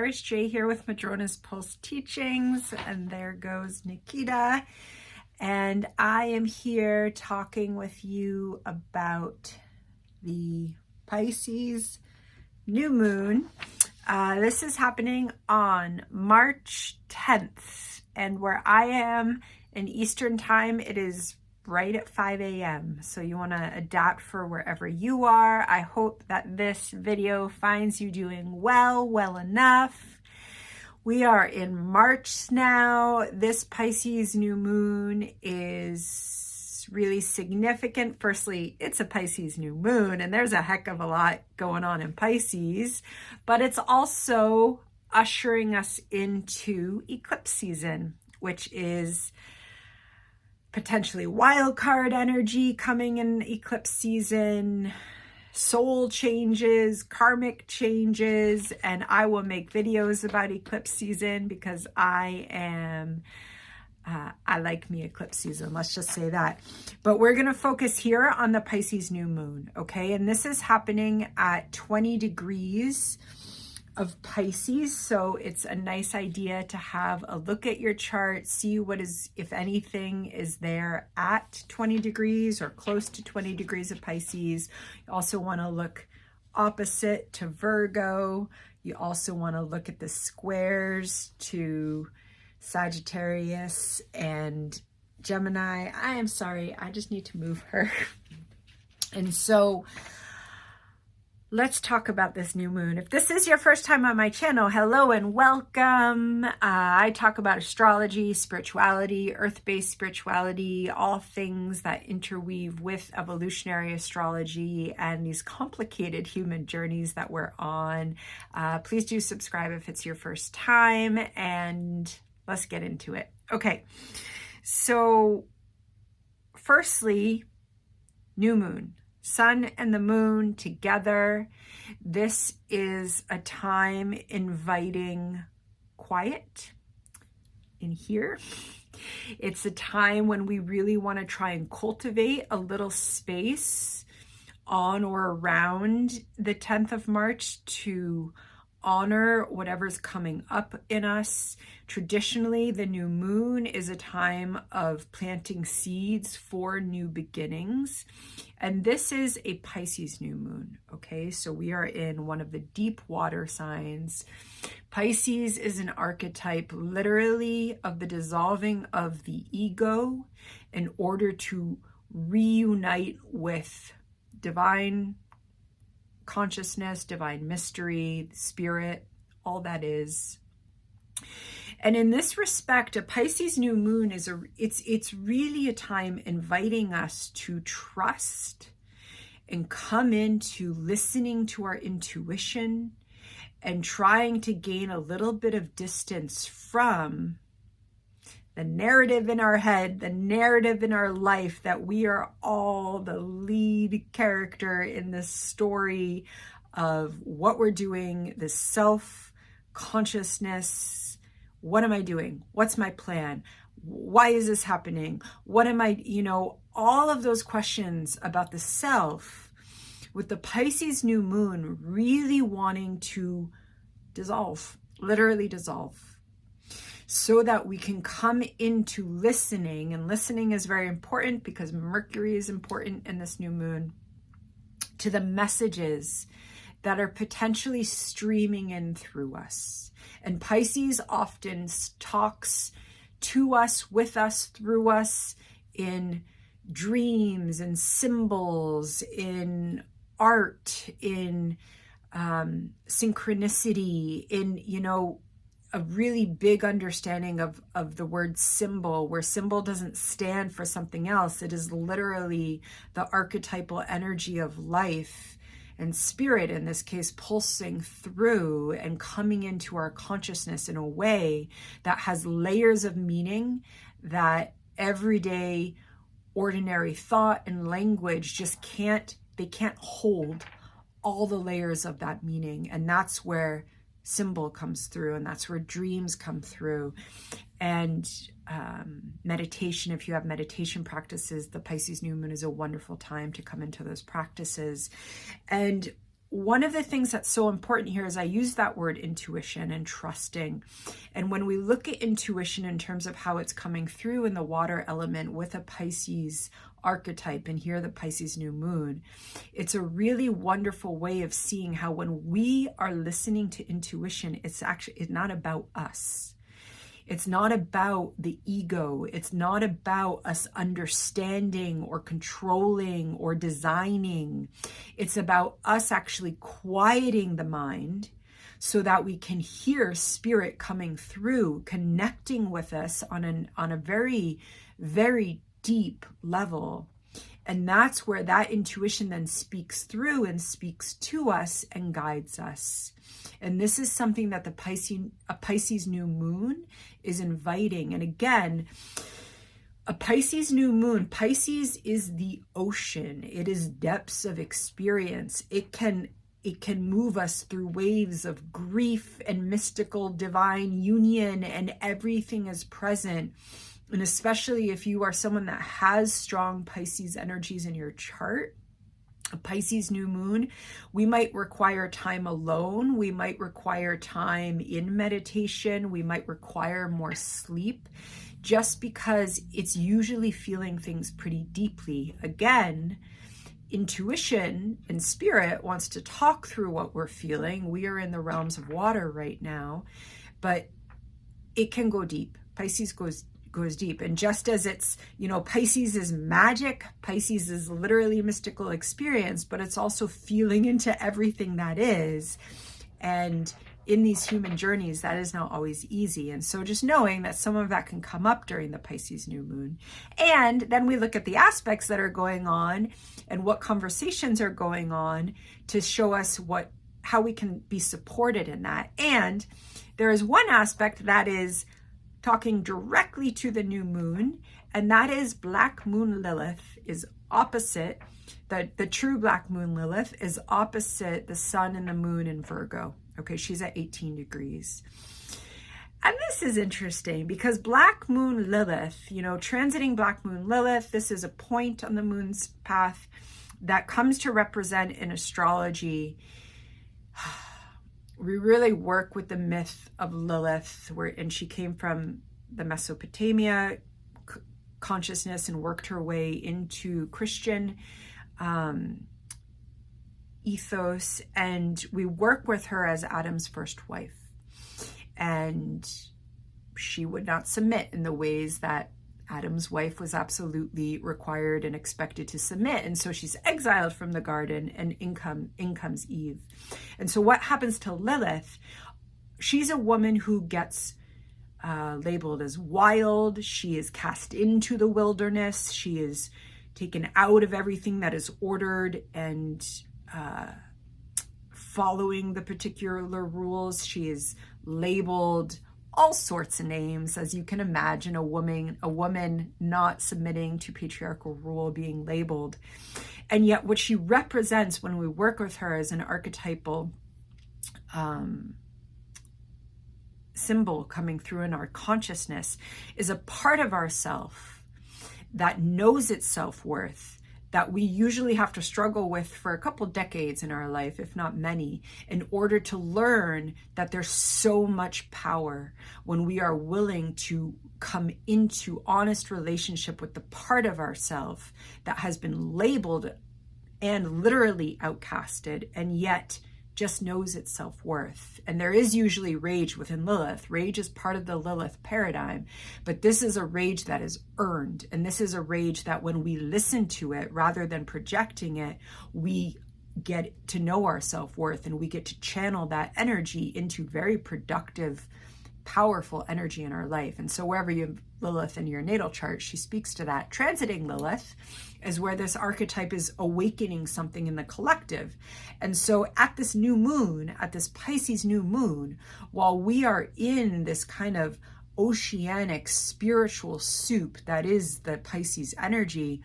Iris J here with Madrona's Pulse Teachings, and there goes Nikita. And I am here talking with you about the Pisces New Moon. This is happening on March 10th, and where I am in Eastern Time, it is right at 5 a.m. So you want to adapt for wherever you are. I hope that this video finds you doing well enough. We are in March now. This Pisces new moon is really significant. Firstly, it's a Pisces new moon, and there's a heck of a lot going on in Pisces, but it's also ushering us into eclipse season, which is potentially wild card energy coming in eclipse season, soul changes, karmic changes, and I will make videos about eclipse season because I like me eclipse season, let's just say that. But we're going to focus here on the Pisces new moon, okay? And this is happening at 20 degrees of Pisces, so it's a nice idea to have a look at your chart, see what is, if anything, is there at 20 degrees or close to 20 degrees of Pisces. You also want to look opposite to Virgo. You also want to look at the squares to Sagittarius and Gemini. I am sorry, I just need to move her. And so let's talk about this new moon. If this is your first time on my channel, hello and welcome. I talk about astrology, spirituality, earth-based spirituality, all things that interweave with evolutionary astrology and these complicated human journeys that we're on. Please do subscribe if it's your first time, and let's get into it. Okay, so firstly, new moon. Sun and the moon together. This is a time inviting quiet in here. It's a time when we really want to try and cultivate a little space on or around the 10th of March to honor whatever's coming up in us. Traditionally, the new moon is a time of planting seeds for new beginnings. And this is a Pisces new moon, okay? So we are in one of the deep water signs. Pisces is an archetype literally of the dissolving of the ego in order to reunite with divine consciousness, divine mystery, spirit, all that is. And in this respect, a Pisces new moon is it's really a time inviting us to trust and come into listening to our intuition and trying to gain a little bit of distance from the narrative in our head, the narrative in our life that we are all the lead character in this story of what we're doing, the self-consciousness. What am I doing? What's my plan? Why is this happening? What am I, all of those questions about the self, with the Pisces new moon really wanting to dissolve, literally dissolve, so that we can come into listening. And listening is very important because Mercury is important in this new moon, to the messages that are potentially streaming in through us. And Pisces often talks to us, with us, through us in dreams, in symbols, in art, in synchronicity, in, a really big understanding of the word symbol, where symbol doesn't stand for something else. It is literally the archetypal energy of life and spirit, in this case, pulsing through and coming into our consciousness in a way that has layers of meaning that everyday ordinary thought and language just can't hold all the layers of that meaning. And that's where symbol comes through, and that's where dreams come through. And meditation, if you have meditation practices, the Pisces new moon is a wonderful time to come into those practices. And one of the things that's so important here is I use that word intuition and trusting. And when we look at intuition in terms of how it's coming through in the water element with a Pisces archetype, and here the Pisces New Moon, it's a really wonderful way of seeing how when we are listening to intuition, it's not about us. It's not about the ego. It's not about us understanding or controlling or designing. It's about us actually quieting the mind so that we can hear spirit coming through, connecting with us on a very, very deep level. And that's where that intuition then speaks through and speaks to us and guides us. And this is something that a Pisces New Moon is inviting. And again, a Pisces New Moon, Pisces is the ocean. It is depths of experience. It can move us through waves of grief and mystical divine union, and everything is present. And especially if you are someone that has strong Pisces energies in your chart, a Pisces New Moon, we might require time alone. We might require time in meditation. We might require more sleep, just because it's usually feeling things pretty deeply. Again, intuition and spirit wants to talk through what we're feeling. We are in the realms of water right now, but it can go deep. Pisces goes deep. And just as it's, Pisces is magic, Pisces is literally mystical experience, but it's also feeling into everything that is. And in these human journeys, that is not always easy. And so just knowing that some of that can come up during the Pisces New Moon. And then we look at the aspects that are going on and what conversations are going on to show us how we can be supported in that. And there is one aspect that is talking directly to the new moon, and that is Black Moon Lilith is opposite, the true Black Moon Lilith is opposite the sun and the moon in Virgo. Okay, she's at 18 degrees. And this is interesting because Black Moon Lilith, transiting Black Moon Lilith, this is a point on the moon's path that comes to represent in astrology. We really work with the myth of Lilith, and she came from the Mesopotamia consciousness and worked her way into Christian ethos. And we work with her as Adam's first wife. And she would not submit in the ways that Adam's wife was absolutely required and expected to submit. And so she's exiled from the garden, and in comes Eve. And so what happens to Lilith? She's a woman who gets labeled as wild. She is cast into the wilderness. She is taken out of everything that is ordered and following the particular rules. She is labeled all sorts of names, as you can imagine, a woman not submitting to patriarchal rule being labeled. And yet what she represents when we work with her as an archetypal symbol coming through in our consciousness is a part of ourself that knows its self-worth, that we usually have to struggle with for a couple decades in our life, if not many, in order to learn that there's so much power when we are willing to come into honest relationship with the part of ourself that has been labeled and literally outcasted, and yet just knows its self-worth. And there is usually rage within Lilith. Rage is part of the Lilith paradigm, but this is a rage that is earned. And this is a rage that when we listen to it, rather than projecting it, we get to know our self-worth, and we get to channel that energy into very productive, powerful energy in our life. And so wherever you have Lilith in your natal chart, she speaks to that. Transiting Lilith is where this archetype is awakening something in the collective. And so at this new moon, at this Pisces new moon, while we are in this kind of oceanic spiritual soup that is the Pisces energy,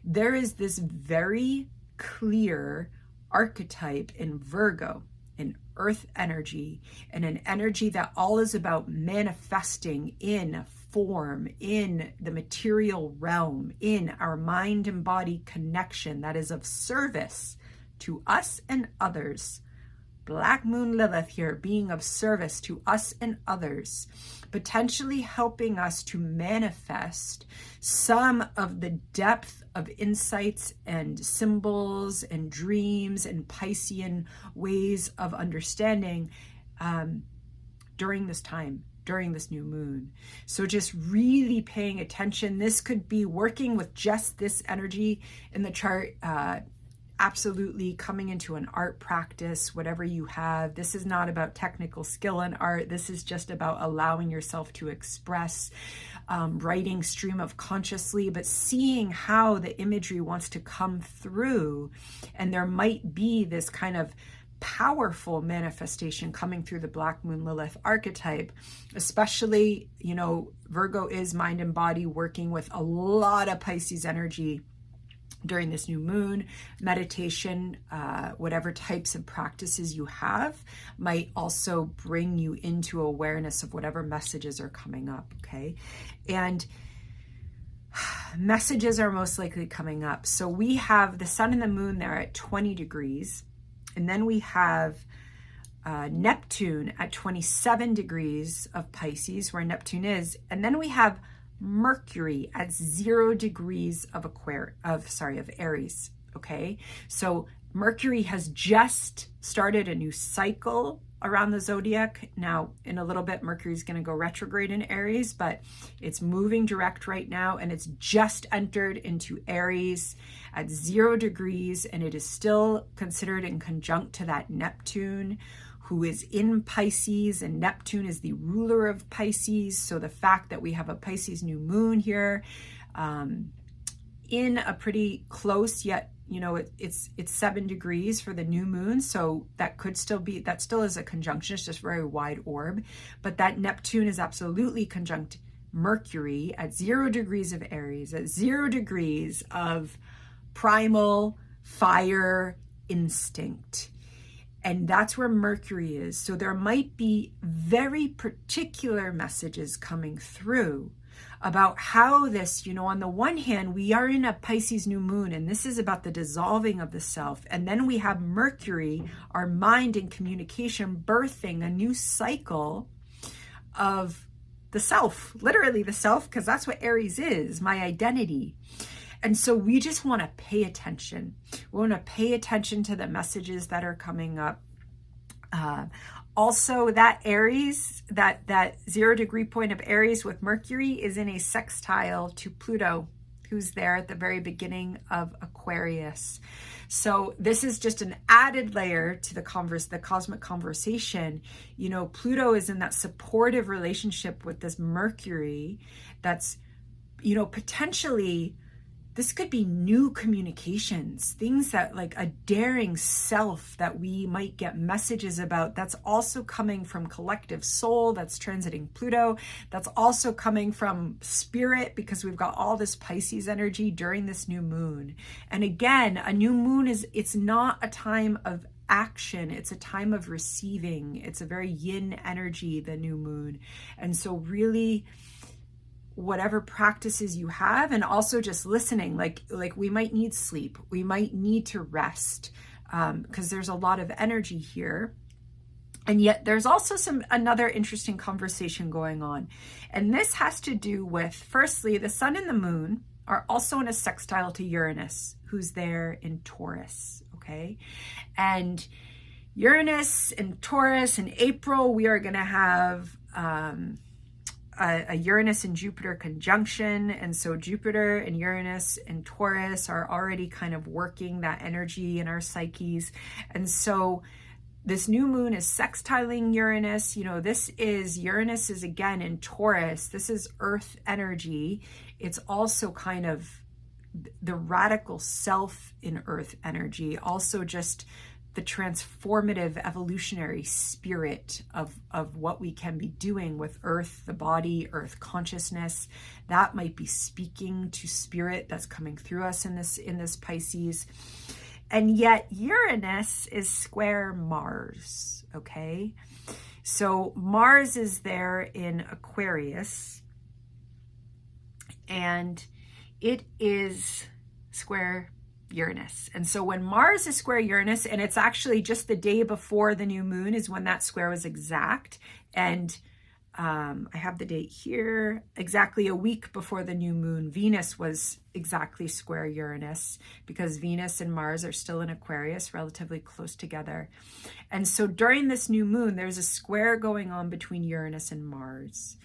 there is this very clear archetype in Virgo, an earth energy, and an energy that all is about manifesting in form, in the material realm, in our mind and body connection that is of service to us and others. Black Moon Lilith here, being of service to us and others, potentially helping us to manifest some of the depth of insights and symbols and dreams and Piscean ways of understanding during this time, during this new moon. So just really paying attention. This could be working with just this energy in the chart, absolutely coming into an art practice, whatever you have. This is not about technical skill in art. This is just about allowing yourself to express, writing stream of consciously, but seeing how the imagery wants to come through. And there might be this kind of powerful manifestation coming through the Black Moon Lilith archetype, especially, you know, Virgo is mind and body, working with a lot of Pisces energy during this new moon. Meditation, whatever types of practices you have, might also bring you into awareness of whatever messages are coming up, okay? And messages are most likely coming up. So we have the sun and the moon there at 20 degrees, and then we have Neptune at 27 degrees of Pisces, where Neptune is, and then we have Mercury at 0 degrees of Aries. Okay, so Mercury has just started a new cycle around the zodiac. Now, in a little bit, Mercury is going to go retrograde in Aries, but it's moving direct right now, and it's just entered into Aries at 0 degrees, and it is still considered in conjunct to that Neptune, who is in Pisces, and Neptune is the ruler of Pisces. So the fact that we have a Pisces new moon here, in a pretty close, yet, you know, it's 7 degrees for the new moon. So that could still be, that still is a conjunction. It's just very wide orb, but that Neptune is absolutely conjunct Mercury at 0 degrees of Aries, at 0 degrees of primal fire instinct. And that's where Mercury is. So there might be very particular messages coming through about how this, you know, on the one hand, we are in a Pisces new moon, and this is about the dissolving of the self. And then we have Mercury, our mind and communication, birthing a new cycle of the self, literally the self, because that's what Aries is, my identity. And so we just want to pay attention. We want to pay attention to the messages that are coming up. Also, that Aries, that 0 degree point of Aries with Mercury is in a sextile to Pluto, who's there at the very beginning of Aquarius. So this is just an added layer to the cosmic conversation. You know, Pluto is in that supportive relationship with this Mercury that's, you know, potentially this could be new communications, things that, like a daring self that we might get messages about. That's also coming from collective soul that's transiting Pluto. That's also coming from spirit, because we've got all this Pisces energy during this new moon. And again, a new moon it's not a time of action. It's a time of receiving. It's a very yin energy, the new moon. And so really, whatever practices you have, and also just listening, like we might need sleep, we might need to rest, because there's a lot of energy here. And yet there's also another interesting conversation going on. And this has to do with, firstly, the sun and the moon are also in a sextile to Uranus, who's there in Taurus, okay? And Uranus and Taurus in April, we are going to have a Uranus and Jupiter conjunction. And so Jupiter and Uranus and Taurus are already kind of working that energy in our psyches. And so this new moon is sextiling Uranus. You know, Uranus is again in Taurus. This is earth energy. It's also kind of the radical self in earth energy. Also just the transformative evolutionary spirit of what we can be doing with earth, the body, earth consciousness. That might be speaking to spirit that's coming through us in this Pisces. And yet Uranus is square Mars, okay? So Mars is there in Aquarius, and it is square Uranus. And so when Mars is square Uranus, and it's actually just the day before the new moon is when that square was exact. And I have the date here, exactly a week before the new moon, Venus was exactly square Uranus, because Venus and Mars are still in Aquarius, relatively close together. And so during this new moon, there's a square going on between Uranus and Mars.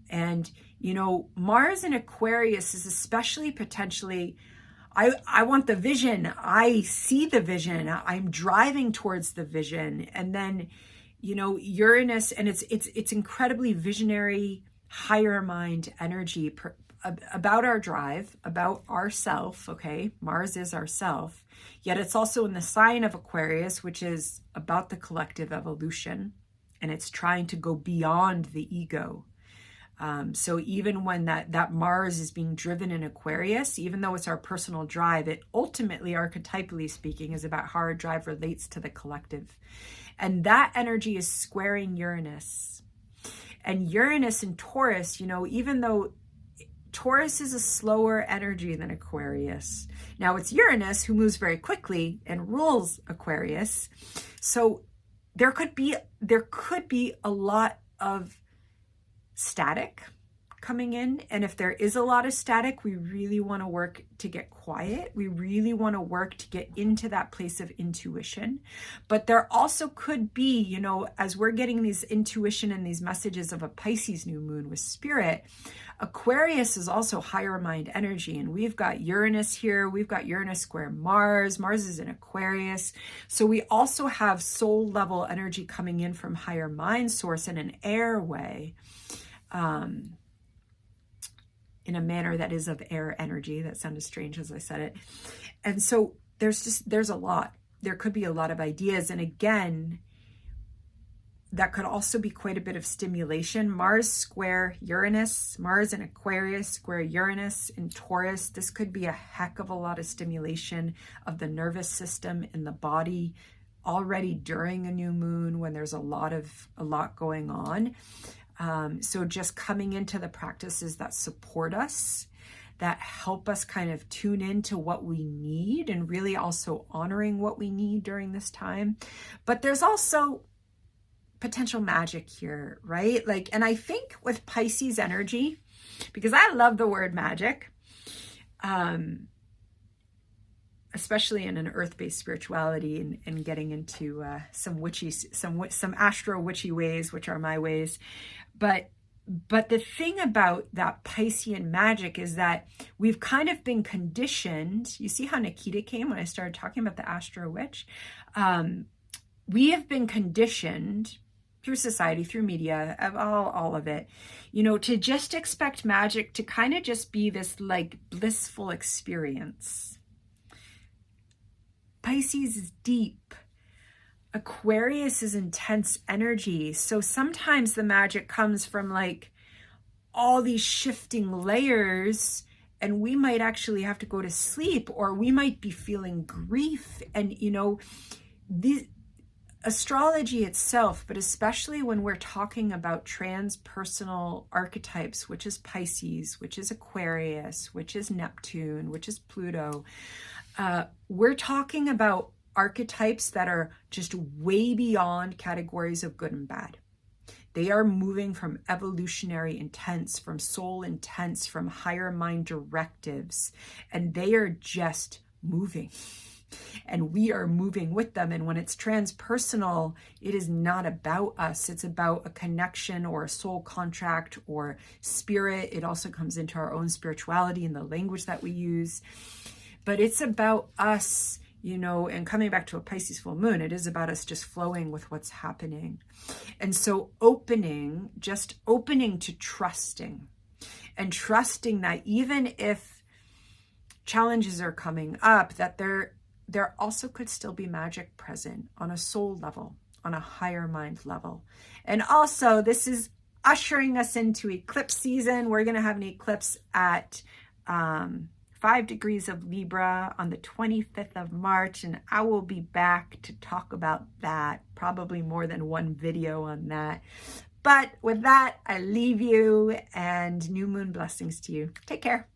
And, you know, Mars in Aquarius is especially potentially, I want the vision. I see the vision. I'm driving towards the vision. And then, you know, Uranus, and it's incredibly visionary, higher mind energy about our drive, about ourself, okay? Mars is ourself, yet it's also in the sign of Aquarius, which is about the collective evolution, and it's trying to go beyond the ego. So even when that Mars is being driven in Aquarius, even though it's our personal drive, it ultimately, archetypally speaking, is about how our drive relates to the collective. And that energy is squaring Uranus. And Uranus and Taurus, you know, even though Taurus is a slower energy than Aquarius. Now it's Uranus who moves very quickly and rules Aquarius. So there could be a lot of static coming in, and if there is a lot of static, we really want to work to get quiet. We really want to work to get into that place of intuition. But there also could be, you know, as we're getting these intuition and these messages of a Pisces new moon with spirit, Aquarius is also higher mind energy, and we've got Uranus here. We've got Uranus square Mars. Mars is in Aquarius. So we also have soul level energy coming in from higher mind source in an air way. In a manner that is of air energy. That sounded strange as I said it. And so there's a lot. There could be a lot of ideas. And again, that could also be quite a bit of stimulation. Mars square Uranus, Mars in Aquarius square Uranus in Taurus. This could be a heck of a lot of stimulation of the nervous system in the body already during a new moon when there's a lot going on. So just coming into the practices that support us, that help us kind of tune into what we need, and really also honoring what we need during this time. But there's also potential magic here, right? Like, and I think with Pisces energy, because I love the word magic, especially in an earth-based spirituality and getting into some astro witchy ways, which are my ways. But the thing about that Piscean magic is that we've kind of been conditioned. You see how Nikita came when I started talking about the astro witch? We have been conditioned through society, through media, all of it, you know, to just expect magic to kind of just be this like blissful experience. Pisces is deep. Aquarius is intense energy. So sometimes the magic comes from like all these shifting layers, and we might actually have to go to sleep, or we might be feeling grief. And, you know, the astrology itself, but especially when we're talking about transpersonal archetypes, which is Pisces, which is Aquarius, which is Neptune, which is Pluto, we're talking about archetypes that are just way beyond categories of good and bad. They are moving from evolutionary intents, from soul intents, from higher mind directives, and they are just moving. And we are moving with them. And when it's transpersonal, it is not about us. It's about a connection or a soul contract or spirit. It also comes into our own spirituality and the language that we use. But it's about us, you know, and coming back to a Pisces full moon, it is about us just flowing with what's happening. And so just opening to trusting, and trusting that even if challenges are coming up, that there also could still be magic present on a soul level, on a higher mind level. And also, this is ushering us into eclipse season. We're going to have an eclipse at 5 degrees of Libra on the 25th of March, and I will be back to talk about that, probably more than one video on that. But with that, I leave you, and new moon blessings to you. Take care.